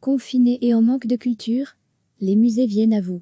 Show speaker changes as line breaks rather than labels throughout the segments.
Confinés et en manque de culture? Les musées viennent à vous.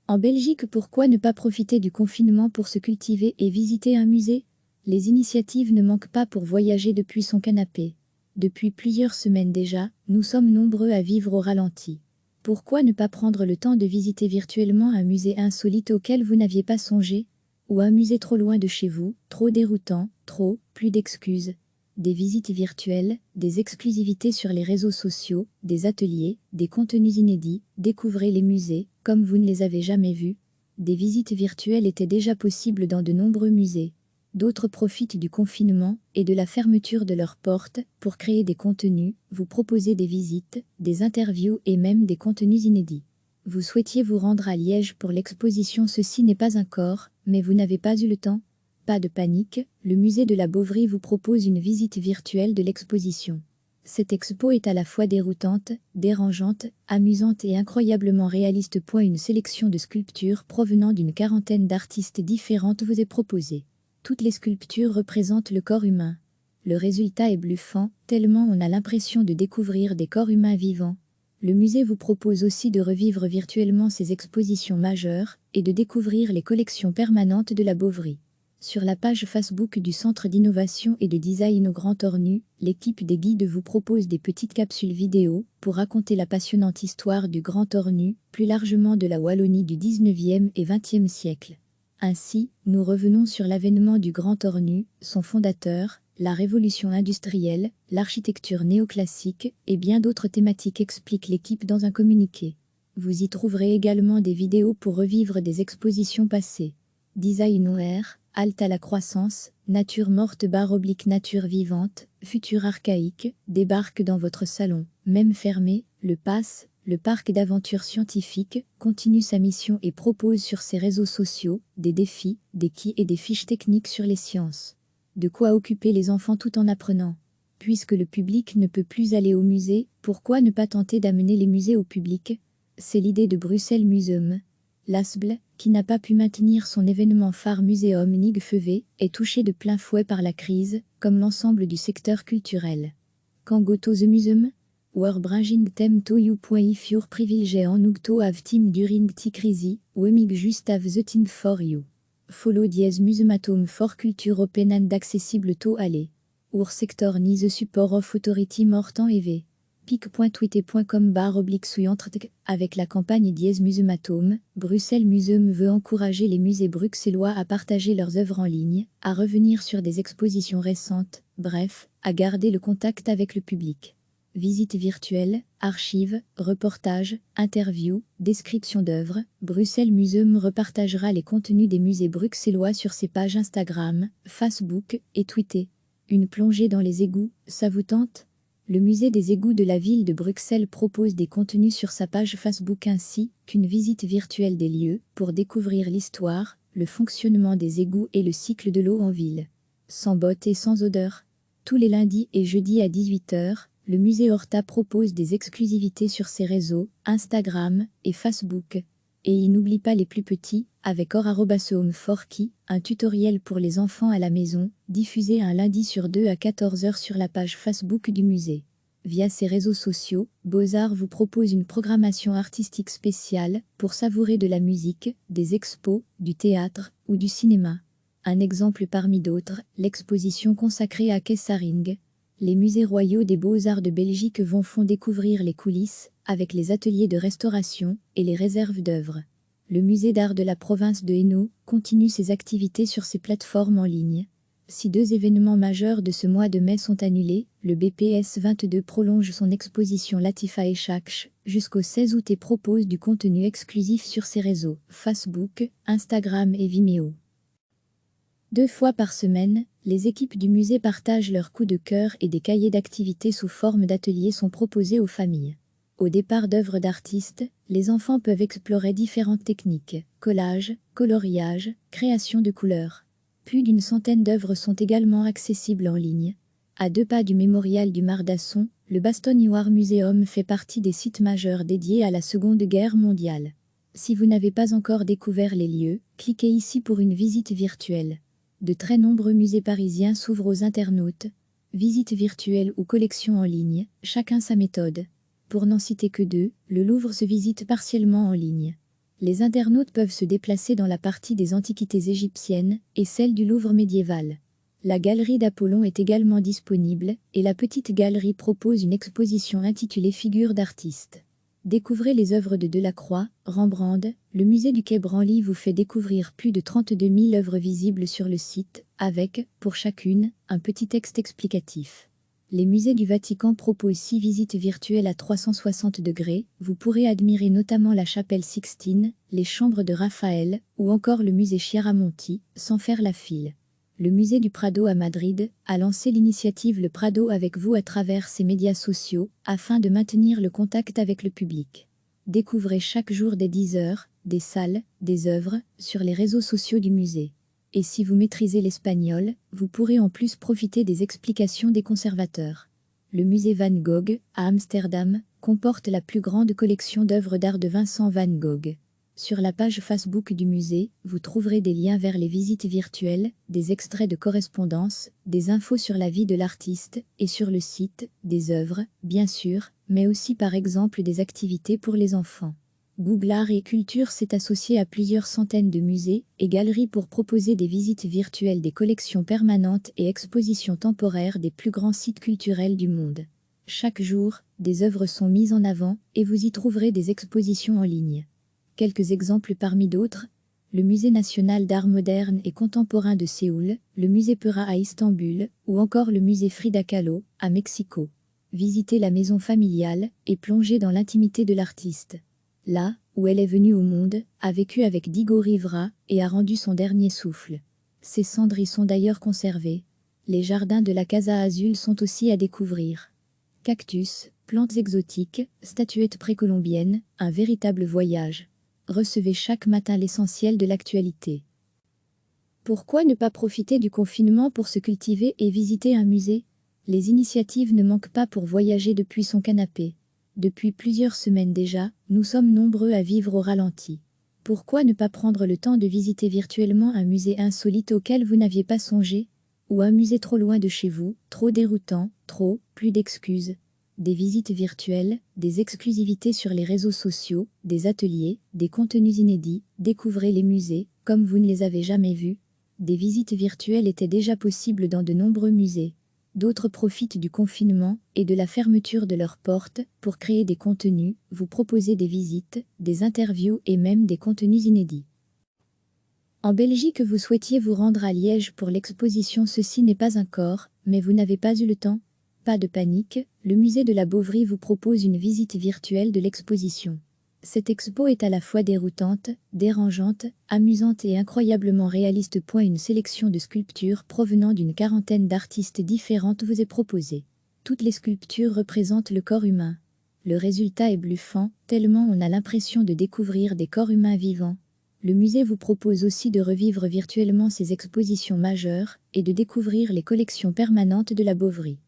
En Belgique, pourquoi ne pas profiter du confinement pour se cultiver et visiter un musée? Les initiatives ne manquent pas pour voyager depuis son canapé. Depuis plusieurs semaines déjà, nous sommes nombreux à vivre au ralenti. Pourquoi ne pas prendre le temps de visiter virtuellement un musée insolite auquel vous n'aviez pas songé? Ou un musée trop loin de chez vous, trop déroutant, plus d'excuses. Des visites virtuelles, des exclusivités sur les réseaux sociaux, des ateliers, des contenus inédits, découvrez les musées, comme vous ne les avez jamais vus. Des visites virtuelles étaient déjà possibles dans de nombreux musées. D'autres profitent du confinement et de la fermeture de leurs portes pour créer des contenus, vous proposer des visites, des interviews et même des contenus inédits. Vous souhaitiez vous rendre à Liège pour l'exposition Ceci n'est pas un corps, mais vous n'avez pas eu le temps? Pas de panique, le musée de la Beauvry vous propose une visite virtuelle de l'exposition. Cette expo est à la fois déroutante, dérangeante, amusante et incroyablement réaliste. Une sélection de sculptures provenant d'une quarantaine d'artistes différentes vous est proposée. Toutes les sculptures représentent le corps humain. Le résultat est bluffant, tellement on a l'impression de découvrir des corps humains vivants. Le musée vous propose aussi de revivre virtuellement ses expositions majeures et de découvrir les collections permanentes de la Beauvry. Sur la page Facebook du Centre d'innovation et de design au Grand Ornu, l'équipe des guides vous propose des petites capsules vidéo pour raconter la passionnante histoire du Grand Ornu, plus largement de la Wallonie du 19e et 20e siècle. Ainsi, nous revenons sur l'avènement du Grand Ornu, son fondateur, la révolution industrielle, l'architecture néoclassique et bien d'autres thématiques, explique l'équipe dans un communiqué. Vous y trouverez également des vidéos pour revivre des expositions passées. Design OR, halte à la croissance, nature morte / nature vivante, futur archaïque, débarque dans votre salon. Même fermé, le PASS, le parc d'aventure scientifique, continue sa mission et propose sur ses réseaux sociaux des défis, des quis et des fiches techniques sur les sciences. De quoi occuper les enfants tout en apprenant. Puisque le public ne peut plus aller au musée, pourquoi ne pas tenter d'amener les musées au public? C'est l'idée de Bruxelles Museum. L'ASBL, qui n'a pas pu maintenir son événement phare Muséum Nig Feuvé, est touché de plein fouet par la crise, comme l'ensemble du secteur culturel. Quand go to the museum? War bringing them to you. If your privilege en to have team during the crisis, we mig just have the thing for you. Follow dies museumatum for culture open and accessible to aller. Our sector ni the support of authority mortant EV. pic.twitter.com/souillantre. Avec la campagne Dies Museumatum, Bruxelles Museum veut encourager les musées bruxellois à partager leurs œuvres en ligne, à revenir sur des expositions récentes, bref, à garder le contact avec le public. Visites virtuelles, archives, reportages, interviews, descriptions d'œuvres, Bruxelles Museum repartagera les contenus des musées bruxellois sur ses pages Instagram, Facebook et Twitter. Une plongée dans les égouts, ça vous tente? Le musée des égouts de la ville de Bruxelles propose des contenus sur sa page Facebook ainsi qu'une visite virtuelle des lieux pour découvrir l'histoire, le fonctionnement des égouts et le cycle de l'eau en ville. Sans bottes et sans odeur. Tous les lundis et jeudis à 18 h, le musée Horta propose des exclusivités sur ses réseaux, Instagram et Facebook. Et il n'oublie pas les plus petits, avec or@home4key, un tutoriel pour les enfants à la maison, diffusé un lundi sur 2 à 14 h sur la page Facebook du musée. Via ses réseaux sociaux, Beaux-Arts vous propose une programmation artistique spéciale pour savourer de la musique, des expos, du théâtre ou du cinéma. Un exemple parmi d'autres, l'exposition consacrée à Kessaring. Les musées royaux des beaux-arts de Belgique font découvrir les coulisses, avec les ateliers de restauration et les réserves d'œuvres. Le musée d'art de la province de Hainaut continue ses activités sur ses plateformes en ligne. Si 2 événements majeurs de ce mois de mai sont annulés, le BPS 22 prolonge son exposition Latifa et Chakch jusqu'au 16 août et propose du contenu exclusif sur ses réseaux, Facebook, Instagram et Vimeo. 2 fois par semaine, les équipes du musée partagent leurs coups de cœur et des cahiers d'activités sous forme d'ateliers sont proposés aux familles. Au départ d'œuvres d'artistes, les enfants peuvent explorer différentes techniques, collage, coloriage, création de couleurs. Plus d'une centaine d'œuvres sont également accessibles en ligne. À 2 pas du mémorial du Mardasson, le Bastogne-War Museum fait partie des sites majeurs dédiés à la Seconde Guerre mondiale. Si vous n'avez pas encore découvert les lieux, cliquez ici pour une visite virtuelle. De très nombreux musées parisiens s'ouvrent aux internautes. Visites virtuelles ou collections en ligne, chacun sa méthode. Pour n'en citer que deux, le Louvre se visite partiellement en ligne. Les internautes peuvent se déplacer dans la partie des antiquités égyptiennes et celle du Louvre médiéval. La galerie d'Apollon est également disponible et la petite galerie propose une exposition intitulée Figures d'artistes. Découvrez les œuvres de Delacroix, Rembrandt. Le musée du Quai Branly vous fait découvrir plus de 32 000 œuvres visibles sur le site, avec, pour chacune, un petit texte explicatif. Les musées du Vatican proposent 6 visites virtuelles à 360 degrés. Vous pourrez admirer notamment la chapelle Sixtine, les chambres de Raphaël ou encore le musée Chiaramonti, sans faire la file. Le musée du Prado à Madrid a lancé l'initiative Le Prado avec vous à travers ses médias sociaux afin de maintenir le contact avec le public. Découvrez chaque jour des 10 heures, des salles, des œuvres sur les réseaux sociaux du musée. Et si vous maîtrisez l'espagnol, vous pourrez en plus profiter des explications des conservateurs. Le musée Van Gogh, à Amsterdam, comporte la plus grande collection d'œuvres d'art de Vincent Van Gogh. Sur la page Facebook du musée, vous trouverez des liens vers les visites virtuelles, des extraits de correspondance, des infos sur la vie de l'artiste, et sur le site, des œuvres, bien sûr, mais aussi par exemple des activités pour les enfants. Google Art et Culture s'est associé à plusieurs centaines de musées et galeries pour proposer des visites virtuelles des collections permanentes et expositions temporaires des plus grands sites culturels du monde. Chaque jour, des œuvres sont mises en avant et vous y trouverez des expositions en ligne. Quelques exemples parmi d'autres, le Musée national d'art moderne et contemporain de Séoul, le Musée Pera à Istanbul, ou encore le Musée Frida Kahlo, à Mexico. Visitez la maison familiale et plongez dans l'intimité de l'artiste. Là où elle est venue au monde, a vécu avec Diego Rivera et a rendu son dernier souffle. Ses cendres y sont d'ailleurs conservées. Les jardins de la Casa Azul sont aussi à découvrir. Cactus, plantes exotiques, statuettes précolombiennes, un véritable voyage. Recevez chaque matin l'essentiel de l'actualité. Pourquoi ne pas profiter du confinement pour se cultiver et visiter un musée? Les initiatives ne manquent pas pour voyager depuis son canapé. Depuis plusieurs semaines déjà, nous sommes nombreux à vivre au ralenti. Pourquoi ne pas prendre le temps de visiter virtuellement un musée insolite auquel vous n'aviez pas songé? Ou un musée trop loin de chez vous, trop déroutant, plus d'excuses? Des visites virtuelles, des exclusivités sur les réseaux sociaux, des ateliers, des contenus inédits, découvrez les musées, comme vous ne les avez jamais vus. Des visites virtuelles étaient déjà possibles dans de nombreux musées. D'autres profitent du confinement et de la fermeture de leurs portes pour créer des contenus, vous proposer des visites, des interviews et même des contenus inédits. En Belgique, vous souhaitiez vous rendre à Liège pour l'exposition Ceci n'est pas un corps, mais vous n'avez pas eu le temps? Pas de panique, le musée de la Beauvry vous propose une visite virtuelle de l'exposition. Cette expo est à la fois déroutante, dérangeante, amusante et incroyablement réaliste. Une sélection de sculptures provenant d'une quarantaine d'artistes différentes vous est proposée. Toutes les sculptures représentent le corps humain. Le résultat est bluffant, tellement on a l'impression de découvrir des corps humains vivants. Le musée vous propose aussi de revivre virtuellement ses expositions majeures et de découvrir les collections permanentes de la Beauvry.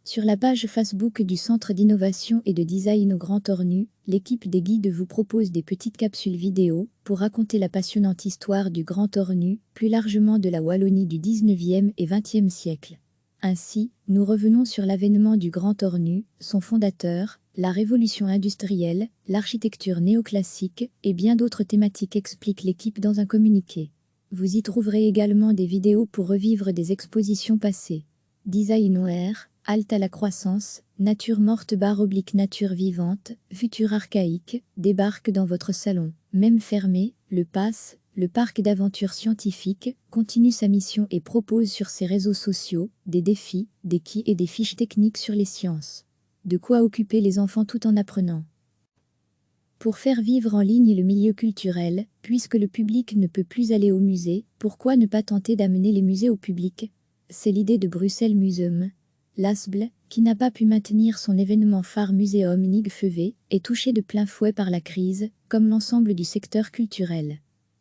Sur la page Facebook du Centre d'innovation et de design au Grand Ornu, l'équipe des guides vous propose des petites capsules vidéo pour raconter la passionnante histoire du Grand Ornu, plus largement de la Wallonie du 19e et 20e siècle. Ainsi, nous revenons sur l'avènement du Grand Ornu, son fondateur, la révolution industrielle, l'architecture néoclassique et bien d'autres thématiques, explique l'équipe dans un communiqué. Vous y trouverez également des vidéos pour revivre des expositions passées. Design OR, halte à la croissance, nature morte / nature vivante, futur archaïque, débarque dans votre salon. Même fermé, le PASS, le parc d'aventure scientifique, continue sa mission et propose sur ses réseaux sociaux des défis, des quis et des fiches techniques sur les sciences. De quoi occuper les enfants tout en apprenant. Pour faire vivre en ligne le milieu culturel, puisque le public ne peut plus aller au musée, pourquoi ne pas tenter d'amener les musées au public? C'est l'idée de Bruxelles Museum. L'ASBL, qui n'a pas pu maintenir son événement phare Muséum Nigfeuvé, est touché de plein fouet par la crise, comme l'ensemble du secteur culturel.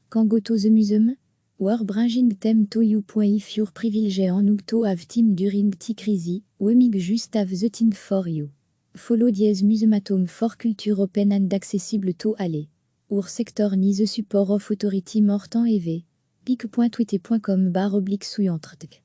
Quand go to the museum? War bringing them to you. If you're privileged en to have team during the crisis, wemig just have the thing for you. Follow dies museumatum for culture open and accessible to alle. Our sector ni the support of authority mortant ev. pic.twitter.com/souillantrtk.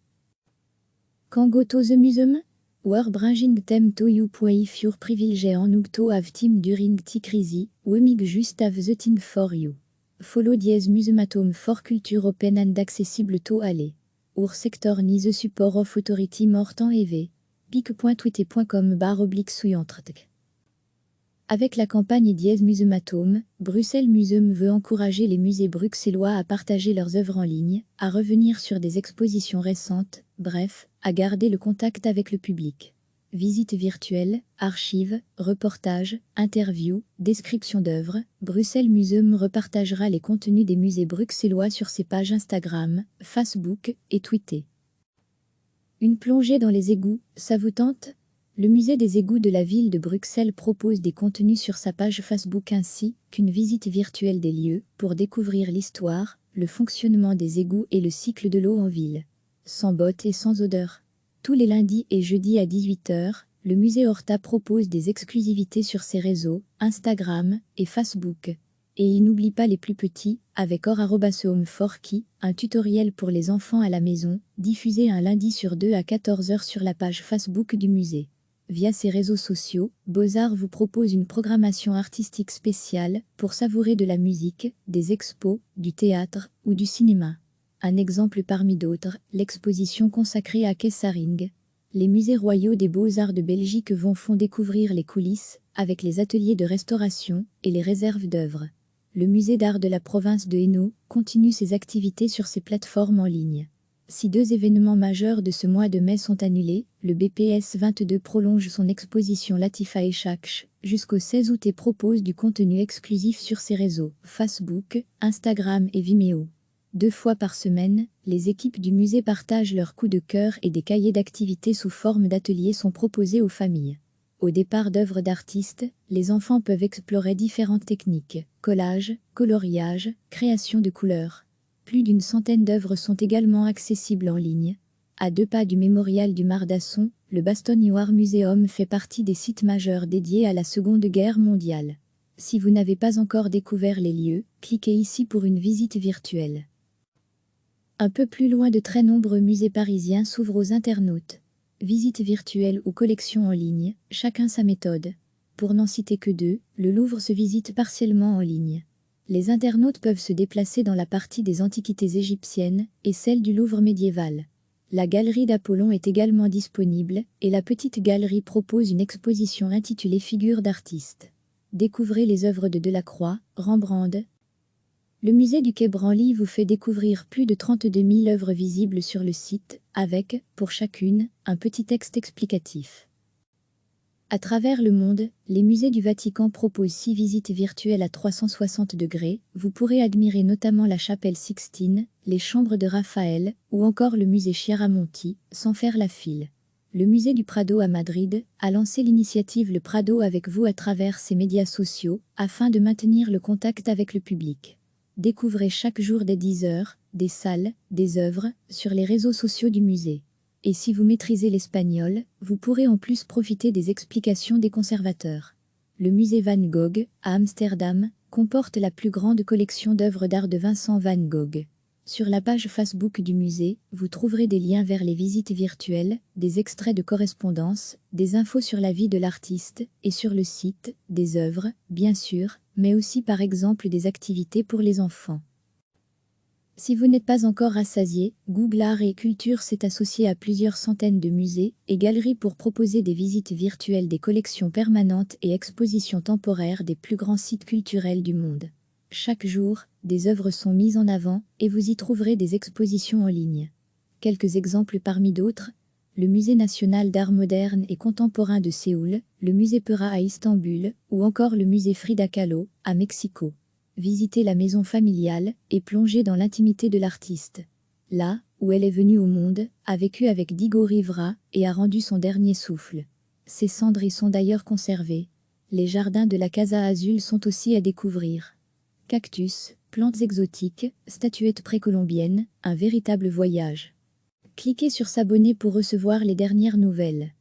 Quand go to the museum? bringing them to you if you're privileged en to have team during the crisis, wemig just have the thing for you. Follow dièse musematum for culture open and accessible to all. Our sector ni the support of authority mortant ev. pic.twitter.com/souillantrtk. Avec la campagne Dièse Musematum, Bruxelles Museum veut encourager les musées bruxellois à partager leurs œuvres en ligne, à revenir sur des expositions récentes, bref, à garder le contact avec le public. Visites virtuelles, archives, reportages, interviews, descriptions d'œuvres, Bruxelles Museum repartagera les contenus des musées bruxellois sur ses pages Instagram, Facebook et Twitter. Une plongée dans les égouts, ça vous tente ? Le musée des égouts de la ville de Bruxelles propose des contenus sur sa page Facebook ainsi qu'une visite virtuelle des lieux pour découvrir l'histoire, le fonctionnement des égouts et le cycle de l'eau en ville. Sans bottes et sans odeur. Tous les lundis et jeudis à 18 h, le musée Horta propose des exclusivités sur ses réseaux, Instagram et Facebook. Et il n'oublie pas les plus petits, avec or@home4key, un tutoriel pour les enfants à la maison, diffusé un lundi sur 2 à 14 h sur la page Facebook du musée. Via ses réseaux sociaux, Beaux-Arts vous propose une programmation artistique spéciale pour savourer de la musique, des expos, du théâtre ou du cinéma. Un exemple parmi d'autres, l'exposition consacrée à Kessaring. Les musées royaux des Beaux-Arts de Belgique font découvrir les coulisses, avec les ateliers de restauration et les réserves d'œuvres. Le musée d'art de la province de Hainaut continue ses activités sur ses plateformes en ligne. Si 2 événements majeurs de ce mois de mai sont annulés, le BPS 22 prolonge son exposition Latifa et Chakch jusqu'au 16 août et propose du contenu exclusif sur ses réseaux, Facebook, Instagram et Vimeo. 2 fois par semaine, les équipes du musée partagent leurs coups de cœur et des cahiers d'activités sous forme d'ateliers sont proposés aux familles. Au départ d'œuvres d'artistes, les enfants peuvent explorer différentes techniques, collage, coloriage, création de couleurs. Plus d'une centaine d'œuvres sont également accessibles en ligne. À 2 pas du mémorial du Mardasson, le Bastogne War Museum fait partie des sites majeurs dédiés à la Seconde Guerre mondiale. Si vous n'avez pas encore découvert les lieux, cliquez ici pour une visite virtuelle. Un peu plus loin, de très nombreux musées parisiens s'ouvrent aux internautes. Visites virtuelles ou collections en ligne, chacun sa méthode. Pour n'en citer que 2, le Louvre se visite partiellement en ligne. Les internautes peuvent se déplacer dans la partie des antiquités égyptiennes et celle du Louvre médiéval. La galerie d'Apollon est également disponible et la petite galerie propose une exposition intitulée Figures d'artistes. Découvrez les œuvres de Delacroix, Rembrandt. Le musée du Quai Branly vous fait découvrir plus de 32 000 œuvres visibles sur le site, avec, pour chacune, un petit texte explicatif. À travers le monde, les musées du Vatican proposent 6 visites virtuelles à 360 degrés. Vous pourrez admirer notamment la chapelle Sixtine, les chambres de Raphaël ou encore le musée Chiaramonti, sans faire la file. Le musée du Prado à Madrid a lancé l'initiative Le Prado avec vous à travers ses médias sociaux afin de maintenir le contact avec le public. Découvrez chaque jour dès 10 h des salles, des œuvres sur les réseaux sociaux du musée. Et si vous maîtrisez l'espagnol, vous pourrez en plus profiter des explications des conservateurs. Le musée Van Gogh, à Amsterdam, comporte la plus grande collection d'œuvres d'art de Vincent Van Gogh. Sur la page Facebook du musée, vous trouverez des liens vers les visites virtuelles, des extraits de correspondance, des infos sur la vie de l'artiste, et sur le site, des œuvres, bien sûr, mais aussi par exemple des activités pour les enfants. Si vous n'êtes pas encore rassasié, Google Art et Culture s'est associé à plusieurs centaines de musées et galeries pour proposer des visites virtuelles des collections permanentes et expositions temporaires des plus grands sites culturels du monde. Chaque jour, des œuvres sont mises en avant et vous y trouverez des expositions en ligne. Quelques exemples parmi d'autres: le Musée national d'art moderne et contemporain de Séoul, le musée Pera à Istanbul ou encore le musée Frida Kahlo à Mexico. Visitez la maison familiale et plongez dans l'intimité de l'artiste. Là où elle est venue au monde, a vécu avec Diego Rivera et a rendu son dernier souffle. Ses cendres y sont d'ailleurs conservées. Les jardins de la Casa Azul sont aussi à découvrir. Cactus, plantes exotiques, statuettes précolombiennes, un véritable voyage. Cliquez sur s'abonner pour recevoir les dernières nouvelles.